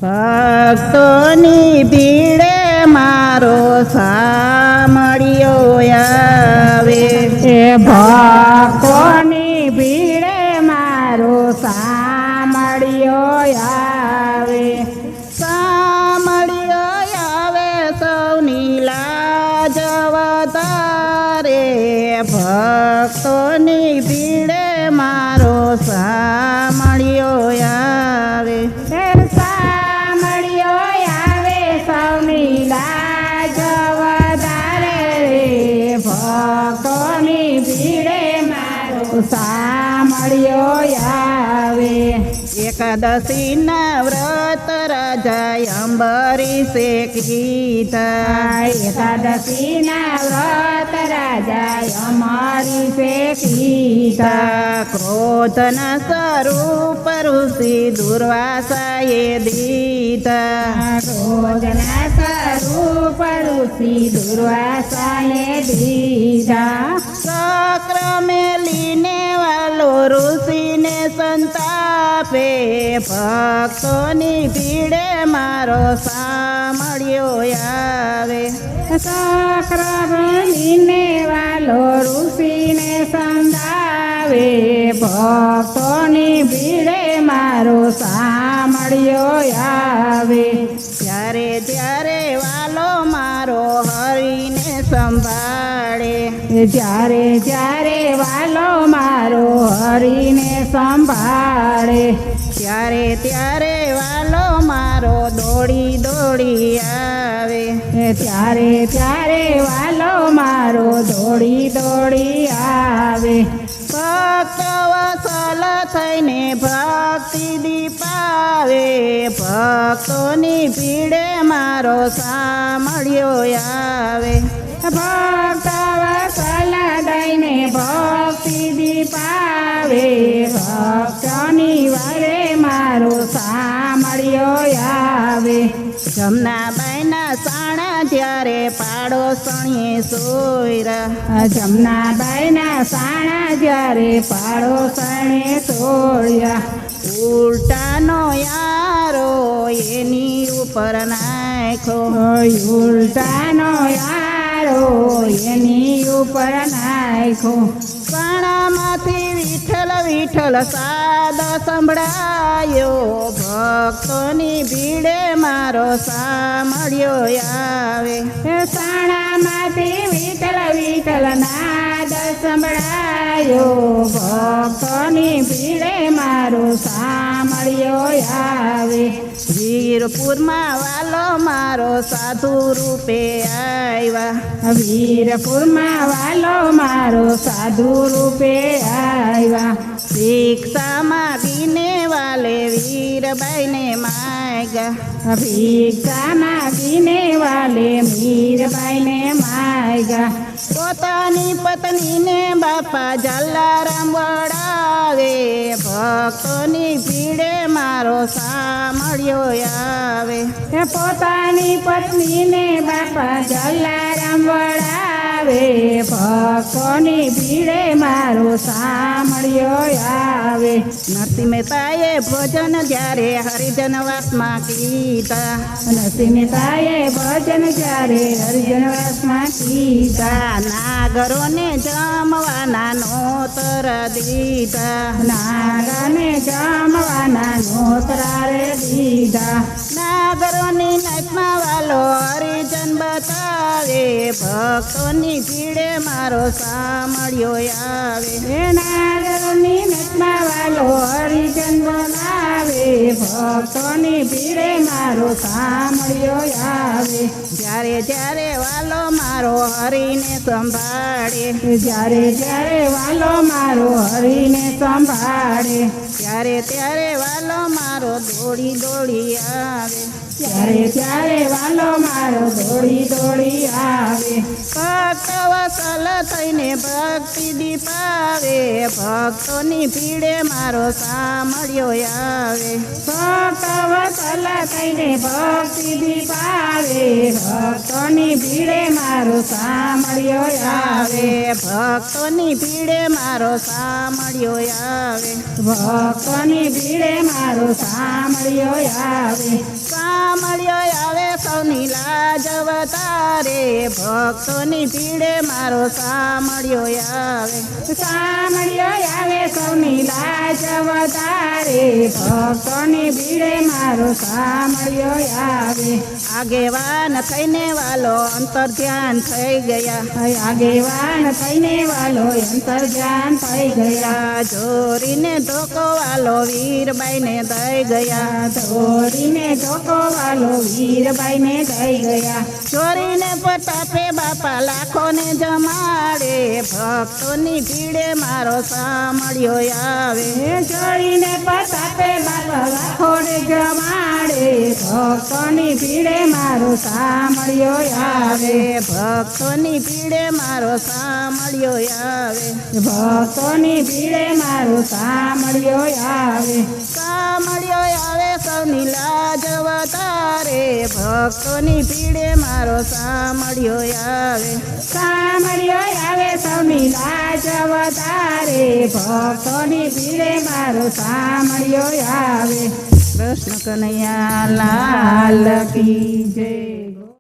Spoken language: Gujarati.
ભક્તોની ભીડે મારો સામળિયો આવે. એ ભક્તોની ભીડે મારો સામળિયો આવે. સામળિયો આવે સૌની લાજ વધારે. ભક્તોની ભીડે મારો સામળિયો આવે. એ સામળિયો આવે સૌની લાજ વધારે. ભક્તોની ભીડે મારો સામળિયો આવે. એકાદશીના વ્રત રાજા અંબરીશે કીધા. એકાદશીના વ્રત રાજા અમરીશે કીધા. ક્રોધના સ્વરૂપ ઋષિ દુર્વાસાએ દીધા. ક્રોધના સ્વરૂપ ઋષિ દુર્વાસાએ દીધા. ચક્ર મેલીને વાલો ઋષિને સંતાપે. ભક્તોની ભીડે મારો સામળિયો આવે. ચક્ર મેલીને વાલો ઋષિને સંતાવે. ભક્તોની ભીડે મારો સામળિયો આવે. જ્યારે જ્યારે વાલો મારો હરીને સંભાળે. જ્યારે જ્યારે વાલો મારો હરીને સંભાળે. ત્યારે ત્યારે વાલો મારો દોડી દોડી આવે. ત્યારે ત્યારે વાલો મારો દોડી દોડી આવે. ભક્ત વસલ થઈને ભક્તિ દીપાવે. ભક્તોની ભીડે મારો સામળિયો આવે. ભક્ત વસલ દઈને ભક્તિ દીપાવે. ભક્તની વરે મારો સામળિયો આવે. જમનાબાઈના સાણા જ્યારે પાડોશણીએ સોયરા. જમનાબાઈના સાણા જ્યારે પાડોશણે તોડ્યા. ઉલટાનો યારો એની ઉપર નાખો. ઉલટાનો યારો એની ઉપર નાખો. સાણામાંથી વિઠ્ઠલ વિઠ્ઠલ સાદ સંભળાયો. ભક્તોની ભીડે મારો સામળિયો આવે. સાણામાંથી વિઠ્ઠલ વિઠ્ઠલ નાદ સંભળાયો. ભક્તોની ભીડે મારો સામળિયો આવે. વીરપુરમાં વાલો મારો સાધુ રૂપે આવ્યા. વીરપુરમાં વાલો મારો સાધુ રૂપે આવ્યા. ભિક્ષા માગીને વાલે વીરબાઈને માગ્યા. ભિક્ષા માગીને વાલે મીરબાઈને માગ્યા. પોતાની પત્નીને બાપા જલારામ વડાવે. ભક્તોની ભીડે મારો સામળિયો આવે. પોતાની પત્નીને બાપા જલારામ વડાવે. ભક્તોની ભીડે મારો સામળિયો આવે. નરસિંહ મહેતાએ ભોજન જ્યારે હરિજન વાસમાં કીધા. નરસિંહ મહેતાએ ભજન જ્યારે હરિજન વાસમાં કીધા. નાગરોને જમવાના નોતર દીધા. નાગને જમવાના નોતરા રે દીધા. નાગરોની નાચમાં વાલો હરિજન બતાવે. ભક્તોની ભીડે મારો સામળિયો આવે. નાગરની નટમાં વાલો હરિજન બનાવે. ભક્તોની ભીડે મારો સામળિયો આવે. જ્યારે જ્યારે વાલો મારો હરીને સંભાળે. જ્યારે જ્યારે વાલો મારો હરીને સંભાળે. ત્યારે ત્યારે વાલો મારો દોડી દોડી આવે. ત્યારે ત્યારે વાલો મારો દોડી દોડી આવે ભક્ત વસલ થઈને ભક્તિ દીપાવે ભક્તોની ભીડે મારો સામળ્યો આવે ભક્ત વત્સલ થઈને ભક્તિ દીપાવે ભક્તોની ભીડે મારો સામળ્યો આવે ભક્તોની ભીડે મારો સામળ્યો આવે ભક્તોની ભીડે મારો સામળ્યો આવે સામળ્યો આવે સૌની લાજ વતારે ભક્તોની ભીડે મારો સામળ્યો આવે સામળ્યો આવે સૌની લાજ વધારે ભક્તોની ભીડે મારો સામળ્યો આવે આગેવાન થઈને વાલો અંતર ધ્યાન થઈ ગયા આગેવાન થઈને વાલો અંતર ધ્યાન થઈ ગયા જોરીને ધોકો વાલો વીરબાઈને દઈ ગયા દોડીને ધોકો વાલો વીરબાઈને દઈ ગયા ચોરીને પટાપે બાપા લાખોને જમાડે ભક્તોની ભીડે મારો સામળ્યો આવે જોડીને પતાપે બાબા લાખોને જમાડે ભક્તોની ભીડે મારો સામળ્યો આવે ભક્તોની ભીડે મારો સામળ્યો આવે ભક્તોની ભીડે મારો સામળ્યો આવે સામળ્યો આવે સૌની લાજ વતારે ભક્તોની ભીડે મારો સામળ્યો આવે સામળ્યો આવે સૌની લાજ વધારે ભક્તોની ભીડે મારો સામળ્યો આવે કૃષ્ણ કનૈયા લાલ કી જય